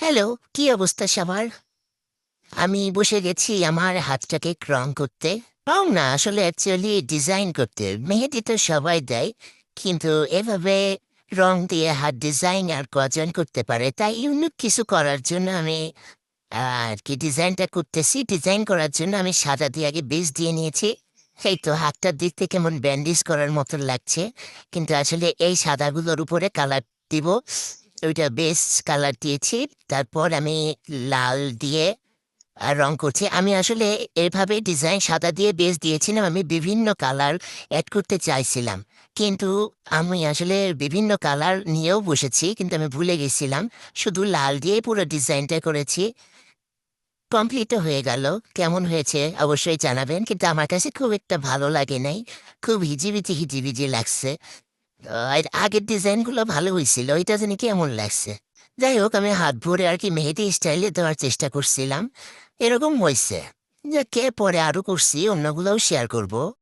Hello, কি অবস্থা সবার? আমি বসে গেছি আমার হাতটাকে রং করতে। রং না আসলে অ্যাকচুয়ালি ডিজাইন করতে। মেহেদি তো সবাই দেয়। কিন্তু এভাবে রং দিয়ে হাত ডিজাইন আর কজন করতে পারে। তাই ইউনিক কিছু করার জন্য আমি আরকি ডিজাইনটা করতেছি। ডিজাইন করার জন্য আমি সাদা দিয়ে আগে বেস দিয়ে নিয়েছি। এই তো হাতটা দেখতে কেমন ব্যান্ডেজ করার মতন লাগছে। কিন্তু আসলে এই সাদাগুলোর উপরে কালার দিব। ওইটা বেস কালার দিয়েছি। তারপর আমি লাল দিয়ে রং করছি। আমি আসলে এভাবে ডিজাইন সাদা দিয়ে বেস দিয়েছিলাম। আমি বিভিন্ন কালার এড করতে চাইছিলাম। কিন্তু আমি আসলে বিভিন্ন কালার নিয়েও বসেছি। কিন্তু আমি ভুলে গেছিলাম। শুধু লাল দিয়েই পুরো ডিজাইনটা করেছি। কমপ্লিটও হয়ে গেল। কেমন হয়েছে অবশ্যই জানাবেন। কিন্তু আমার কাছে খুব একটা ভালো লাগে নাই। খুব হিজিবিজি, হিজিবিজি লাগছে। এর আগের ডিজাইনগুলো ভালো হইছিল। এটা জানি কেমন লাগছে। যাই হোক আমি হাত ভরে আরকি মেহেদি স্টাইলে দেওয়ার চেষ্টা করছিলাম। এরকম হইছে। যাক কে পরে আরো করছি অন্যগুলোও শেয়ার করব।